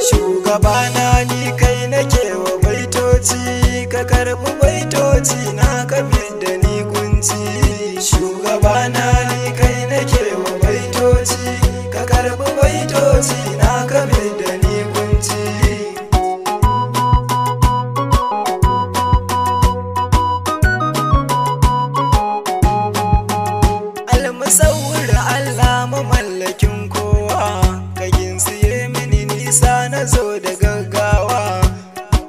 Shugabana ni kai nake wa baitoci, ka karɓi baitoci na ka fidda ni kunci. Shugabana ni kai nake wa baitoci, ka karɓi baitoci na ka fidda ni kunci. Almusawwir Allah mamallakin kowa, ka ginsiye mini nisa na zo da gaggawa.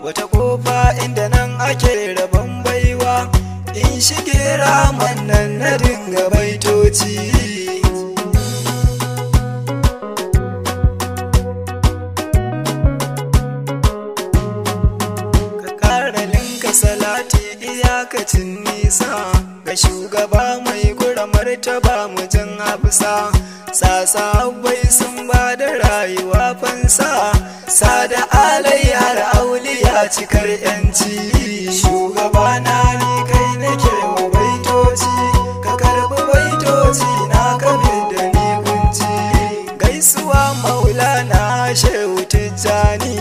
Wata kofa inda nan ake rabon baiwa, in shige raman nan na dinga baitoci. Ka ƙara linka salati iyakacin nisa, ga shugaba mai gura martaba mujin hafsa. Sasabai sun ba da rayuwa fansa, sada alayyar auliya cikar yanci. Shugabana ni kai nake wa baitoci, ka karɓi baitoci na ka fidda ni kunci. Gaisuwa maulana shehu tijjani,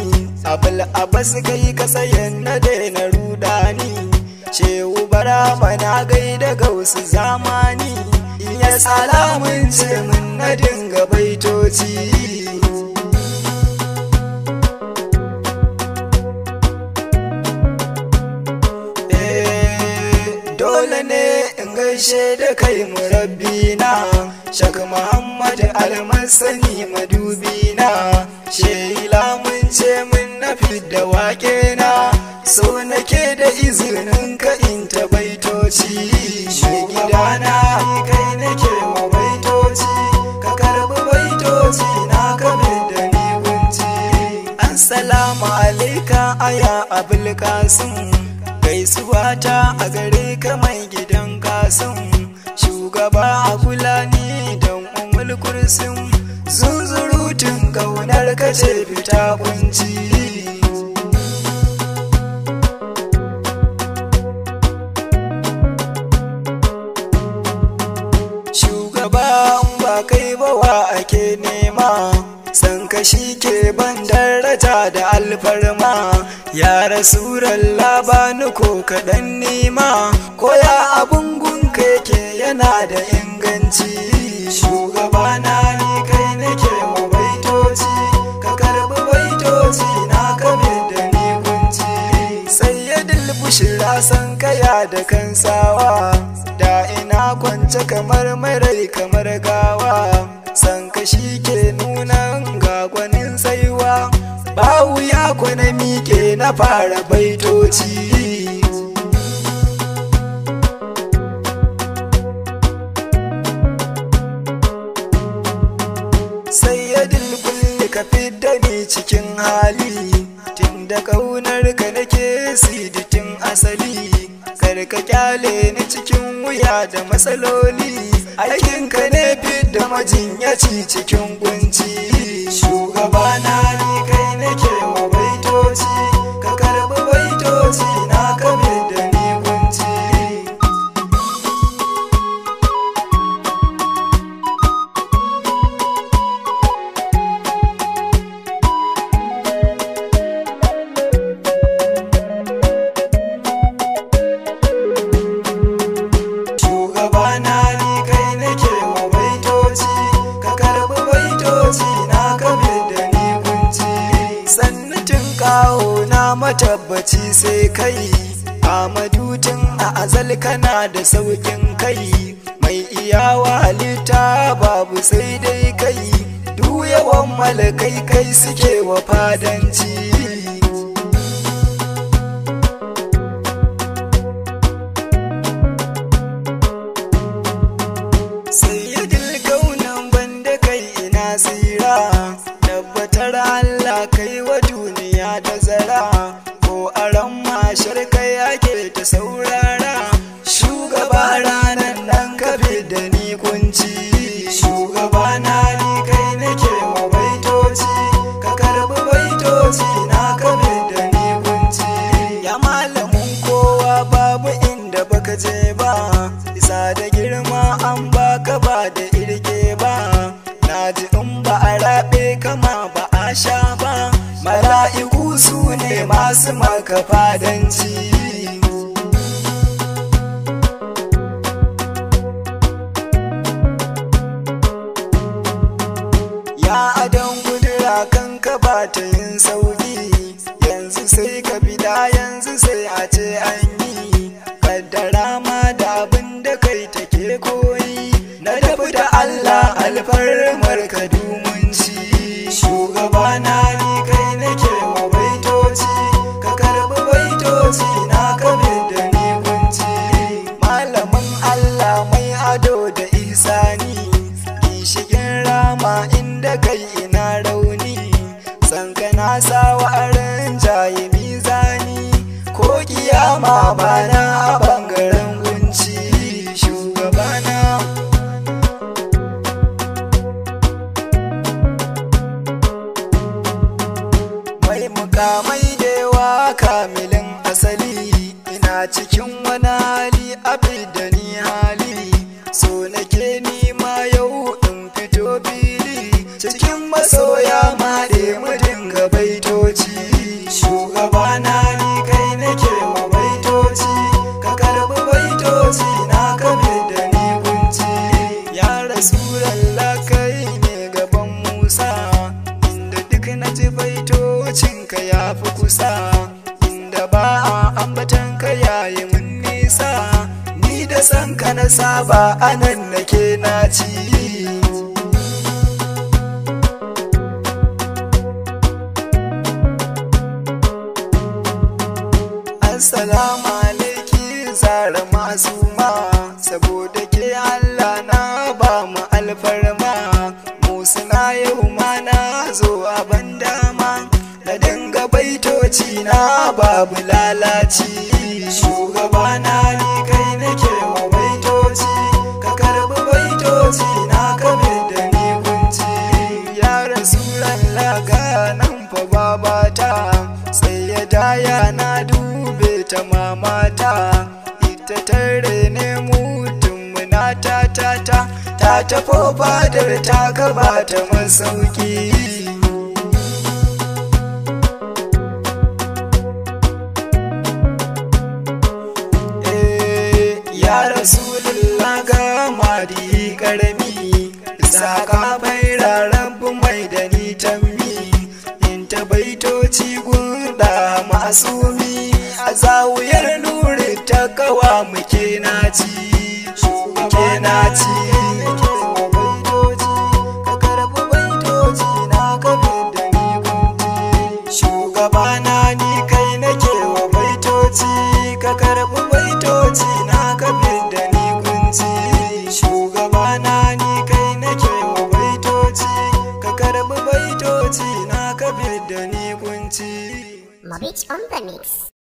abul abbas kai ka sayan na daina rudani. Shehu barama na gaida gausu zamani, ya salamun ce mun na dinga baitoci. Dole ne in gaishe da kai murabbina, Shak Muhammad almasani madubina. Shehi lamun ce mun na fidda wake na, so nake da izinin ka in ta baitoci. Mai gidana kai nake wa baitoci, ka karɓi baitoci na ka fidda ni kunci. Assalamu alaika aya abul kasim, gaisuwa ta a gare ka mai gidan kasim. Shugaba a kula ni don umul kursim, zunzurutun kaunar ka ce fita kunci. Ba kai bawa ake nema, san ka shi ke ban daraja da alfarma. Ya rasulallah bani ko kaɗan nema, ko ya abun gunka yake yana da inganci. Shugabana ni kai nake wa baitoci, ka karɓi baitoci na ka fidda ni kunci. Sayyidul bushra san kaya da kansawa, da ina kwance kamar marai kamar gawa. San ka shi ke nuna ga gwanin saiwa, ba wuya kwana miƙe na fara baitoci. Sayyidul kulli ka fidda ni cikin hali, tun da ƙaunar ka nake siditin asali. Ka kyale ni cikin wuya da matsaloli, aikinka ne fidda majinyaci cikin kunci. Shugabana ni kai nake wa baitoci, ka karɓi baitoci na ka fidda ni kunci. Matabbaci sai kai Amadutun a azal kana da saukin kai, mai iyawa halitta babu sai dai kai. Duk yawan malakai kai suke wa fadanci. Sayyidul kaunan banda kai ina tsira, tabbatar Allah kai wa duniya da zara. Ko aran mashar kai ake ta saurara, shugaba ranar nan ka fidda ni kunci. Shugabana ni kai nake wa baitoci, ka karɓi baitoci na ka fidda ni kunci. ba a sha ba, mala'iku su ne masu maka fadanci. Ya adon gudura kan ka ba ta yin sauki, yanzu sai ka bida yanzu sai a ce an yi, kaddara ma da abin da kai take koyi, na tafi da Allah alfarmar ka dumunci. Shugabana ni kai nake wa baitoci, ka karbi baitoci na kabe da ni kunci. Malamin Allah mai ado da ihsani, gishigin rama inda kai ina rauni, sanka na sawa a jaye mizani, ko kiyama bana a bangaren gunci. Shugabana mai mukamai da yawa kamilin asali, ina cikin wani hali abin da ni hali, so nake nima yau in fito fili, cikin masoya ma da mu dinga baitoci. Shugabana ni kai nake wa baitoci, ka karbi baitoci na kabe da ni kunci. Ya Rasulallah kai ne gaban Musa, inda duk na ji baitocinka ya fi kusa, inda ba a ambatan ka yayi mun nisa, ni da san ka na saba anan nake naci. Assalamu alaiki zara masuma, saboda ke Allah na ba mu alfarma, musuna yau ma na zo a bandama, na dinga baitoci na babu lalaci. Shugabana ni kai nake wa baitoci, ka karbi baitoci na kabe da ni kunci. Ya Rasulallah ga nan fa babata, sai ya daya na dube ta mamata, ita tare ne mutum muna ta tafo fadar ta gaba ta masauki. Ya Rasulullah ga madi karami, saka faira rabu mai da ni tammi, in ta baitoci gunda masumi, a zawuyar nuri ta kawa muke naci. Muke naci ka karbi baitoci na kabe da ni kunci. Shugabana ni kai nake wa baitoci, ka karbi baitoci na kabe da ni kunci. Shugabana ni kai nake wa baitoci, ka karbi baitoci na kabe da ni kunci. Mobich on the mix.